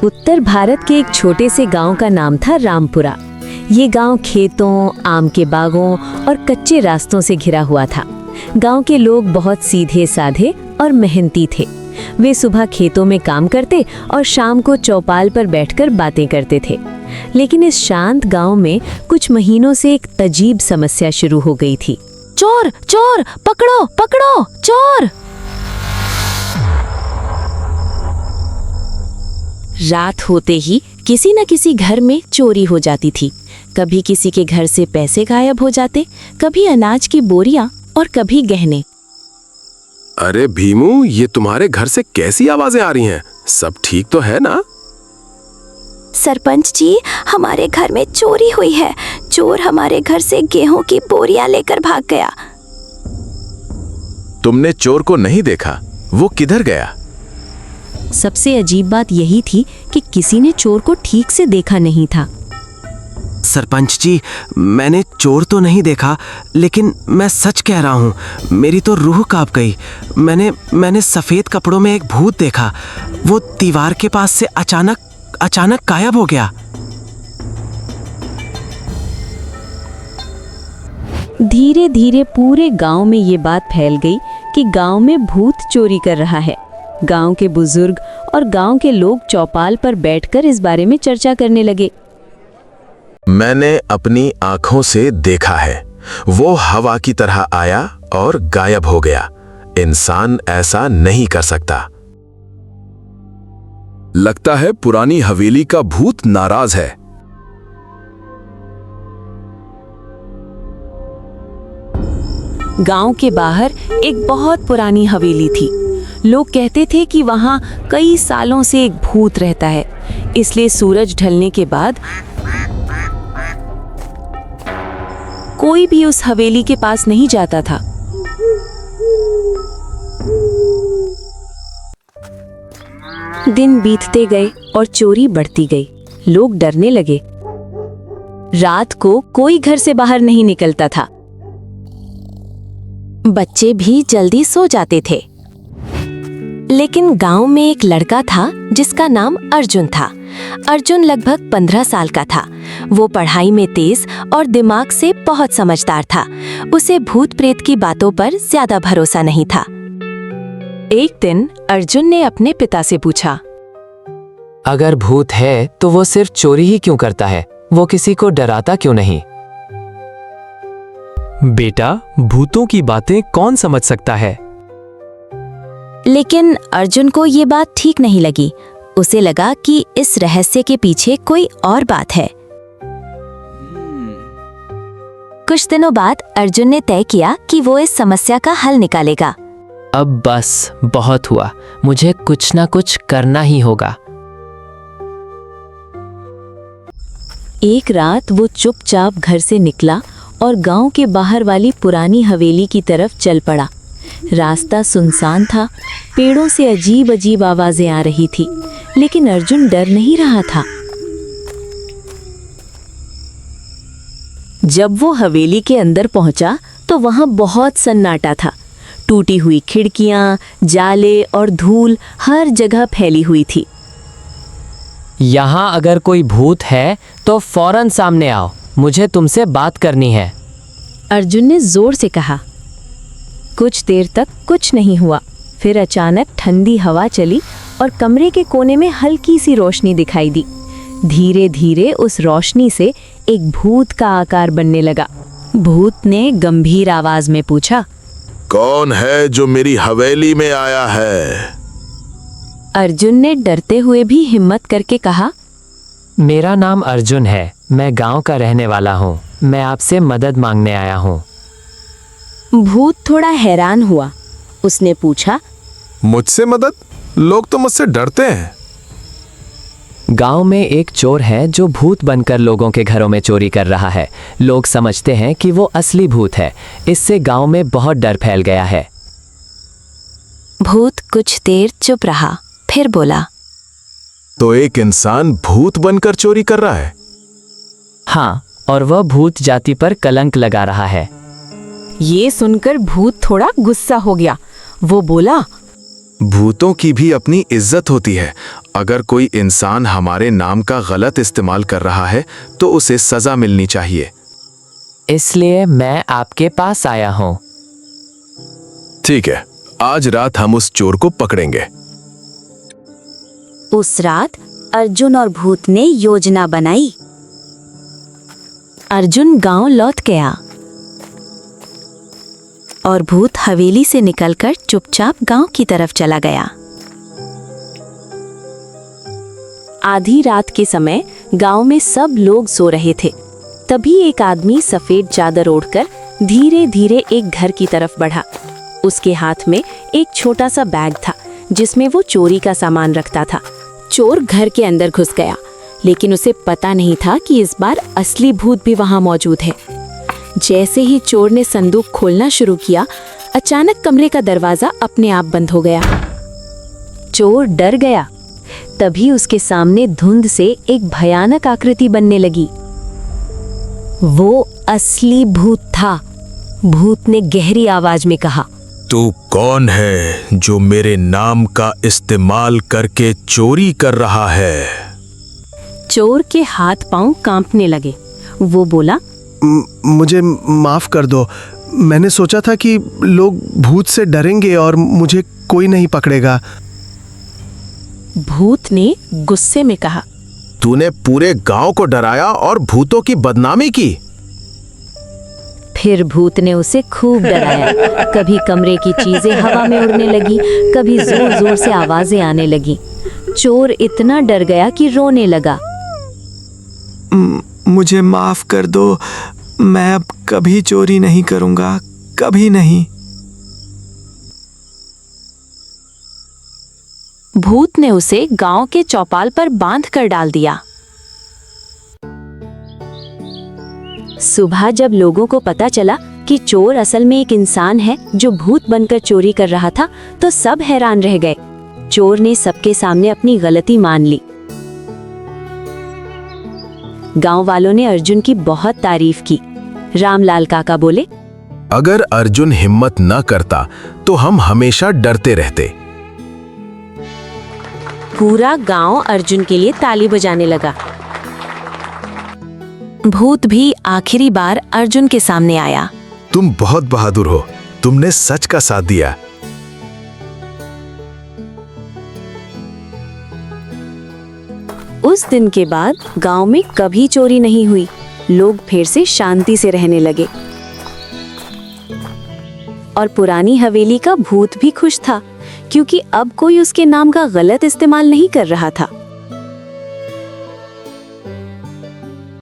उत्तर भारत के एक छोटे से गांव का नाम था रामपुरा। ये गांव खेतों, आम के बागों और कच्चे रास्तों से घिरा हुआ था। गांव के लोग बहुत सीधे साधे और मेहनती थे। वे सुबह खेतों में काम करते और शाम को चौपाल पर बैठकर बातें करते थे। लेकिन इस शांत गांव में कुछ महीनों से एक अजीब समस्या शुरू हो गई थी। चोर, चोर, पकड़ो, पकड़ो, चोर! रात होते ही किसी न किसी घर में चोरी हो जाती थी। कभी किसी के घर से पैसे गायब हो जाते, कभी अनाज की बोरियां और कभी गहने। अरे भीमू, ये तुम्हारे घर से कैसी आवाजें आ रही हैं? सब ठीक तो है ना? सरपंच जी, हमारे घर में चोरी हुई है। चोर हमारे घर से गेहूं की बोरियां लेकर भाग गया। तुमने चोर को नहीं देखा? वो किधर गया? सबसे अजीब बात यही थी कि किसी ने चोर को ठीक से देखा नहीं था। सरपंच जी, मैंने चोर तो नहीं देखा, लेकिन मैं सच कह रहा हूँ, मेरी तो रूह कांप गई। मैंने सफेद कपड़ों में एक भूत देखा। वो दीवार के पास से अचानक गायब हो गया। धीरे धीरे पूरे गांव में ये बात फैल गई कि गांव में भूत चोरी कर रहा है। गांव के बुजुर्ग और गांव के लोग चौपाल पर बैठकर इस बारे में चर्चा करने लगे। मैंने अपनी आंखों से देखा है। वो हवा की तरह आया और गायब हो गया। इंसान ऐसा नहीं कर सकता। लगता है पुरानी हवेली का भूत नाराज है। गांव के बाहर एक बहुत पुरानी हवेली थी। लोग कहते थे कि वहां कई सालों से एक भूत रहता है, इसलिए सूरज ढलने के बाद कोई भी उस हवेली के पास नहीं जाता था। दिन बीतते गए और चोरी बढ़ती गई। लोग डरने लगे। रात को कोई घर से बाहर नहीं निकलता था। बच्चे भी जल्दी सो जाते थे। लेकिन गांव में एक लड़का था जिसका नाम अर्जुन था। अर्जुन लगभग 15 साल का था। वो पढ़ाई में तेज और दिमाग से बहुत समझदार था। उसे भूत प्रेत की बातों पर ज्यादा भरोसा नहीं था। एक दिन अर्जुन ने अपने पिता से पूछा, अगर भूत है तो वो सिर्फ चोरी ही क्यों करता है? वो किसी को डराता क्यों नहीं? बेटा, भूतों की बातें कौन समझ सकता है? लेकिन अर्जुन को ये बात ठीक नहीं लगी। उसे लगा कि इस रहस्य के पीछे कोई और बात है। कुछ दिनों बाद अर्जुन ने तय किया कि वो इस समस्या का हल निकालेगा। अब बस बहुत हुआ, मुझे कुछ ना कुछ करना ही होगा। एक रात वो चुपचाप घर से निकला और गांव के बाहर वाली पुरानी हवेली की तरफ चल पड़ा। रास्ता सुनसान था। पेड़ों से अजीब अजीब आवाजें आ रही थी, लेकिन अर्जुन डर नहीं रहा था। जब वो हवेली के अंदर पहुंचा तो वहां बहुत सन्नाटा था। टूटी हुई खिड़कियां, जाले और धूल हर जगह फैली हुई थी। यहाँ अगर कोई भूत है तो फौरन सामने आओ, मुझे तुमसे बात करनी है। अर्जुन ने जोर से कहा। कुछ देर तक कुछ नहीं हुआ। फिर अचानक ठंडी हवा चली और कमरे के कोने में हल्की सी रोशनी दिखाई दी। धीरे धीरे उस रोशनी से एक भूत का आकार बनने लगा। भूत ने गंभीर आवाज में पूछा, कौन है जो मेरी हवेली में आया है? अर्जुन ने डरते हुए भी हिम्मत करके कहा, मेरा नाम अर्जुन है, मैं गांव का रहने वाला हूँ। मैं आपसे मदद मांगने आया हूँ। भूत थोड़ा हैरान हुआ। उसने पूछा, मुझसे मदद? लोग तो मुझसे डरते हैं। गांव में एक चोर है जो भूत बनकर लोगों के घरों में चोरी कर रहा है। लोग समझते हैं कि वो असली भूत है। इससे गांव में बहुत डर फैल गया है। भूत कुछ देर चुप रहा, फिर बोला, तो एक इंसान भूत बनकर चोरी कर रहा है? हाँ, और वह भूत जाति पर कलंक लगा रहा है। ये सुनकर भूत थोड़ा गुस्सा हो गया। वो बोला, भूतों की भी अपनी इज्जत होती है। अगर कोई इंसान हमारे नाम का गलत इस्तेमाल कर रहा है तो उसे सजा मिलनी चाहिए। इसलिए मैं आपके पास आया हूँ। ठीक है, आज रात हम उस चोर को पकड़ेंगे। उस रात अर्जुन और भूत ने योजना बनाई। अर्जुन गांव लौट गया और भूत हवेली से निकलकर चुपचाप गांव की तरफ चला गया। आधी रात के समय गांव में सब लोग सो रहे थे। तभी एक आदमी सफेद चादर ओढ़कर धीरे धीरे एक घर की तरफ बढ़ा। उसके हाथ में एक छोटा सा बैग था जिसमें वो चोरी का सामान रखता था। चोर घर के अंदर घुस गया, लेकिन उसे पता नहीं था कि इस बार असली भूत भी वहां मौजूद है। जैसे ही चोर ने संदूक खोलना शुरू किया, अचानक कमरे का दरवाजा अपने आप बंद हो गया। चोर डर गया। तभी उसके सामने धुंध से एक भयानक आकृति बनने लगी। वो असली भूत था। भूत ने गहरी आवाज में कहा, तू कौन है जो मेरे नाम का इस्तेमाल करके चोरी कर रहा है? चोर के हाथ पांव कांपने लगे। वो बोला, मुझे माफ कर दो। मैंने सोचा था कि लोग भूत से डरेंगे और मुझे कोई नहीं पकड़ेगा। भूत ने गुस्से में कहा, तूने पूरे गांव को डराया और भूतों की बदनामी की। फिर भूत ने उसे खूब डराया। कभी कमरे की चीजें हवा में उड़ने लगी, कभी जोर जोर से आवाजें आने लगी। चोर इतना डर गया कि रोने लगा। मुझे माफ कर दो, मैं अब कभी चोरी नहीं करूंगा, कभी नहीं। भूत ने उसे गांव के चौपाल पर बांध कर डाल दिया। सुबह जब लोगों को पता चला कि चोर असल में एक इंसान है जो भूत बनकर चोरी कर रहा था, तो सब हैरान रह गए। चोर ने सबके सामने अपनी गलती मान ली। गांव वालों ने अर्जुन की बहुत तारीफ की। रामलाल काका बोले, अगर अर्जुन हिम्मत न करता तो हम हमेशा डरते रहते। पूरा गांव अर्जुन के लिए ताली बजाने लगा। भूत भी आखिरी बार अर्जुन के सामने आया। तुम बहुत बहादुर हो, तुमने सच का साथ दिया। उस दिन के बाद गांव में कभी चोरी नहीं हुई। लोग फिर से शांति से रहने लगे और पुरानी हवेली का भूत भी खुश था, क्योंकि अब कोई उसके नाम का गलत इस्तेमाल नहीं कर रहा था।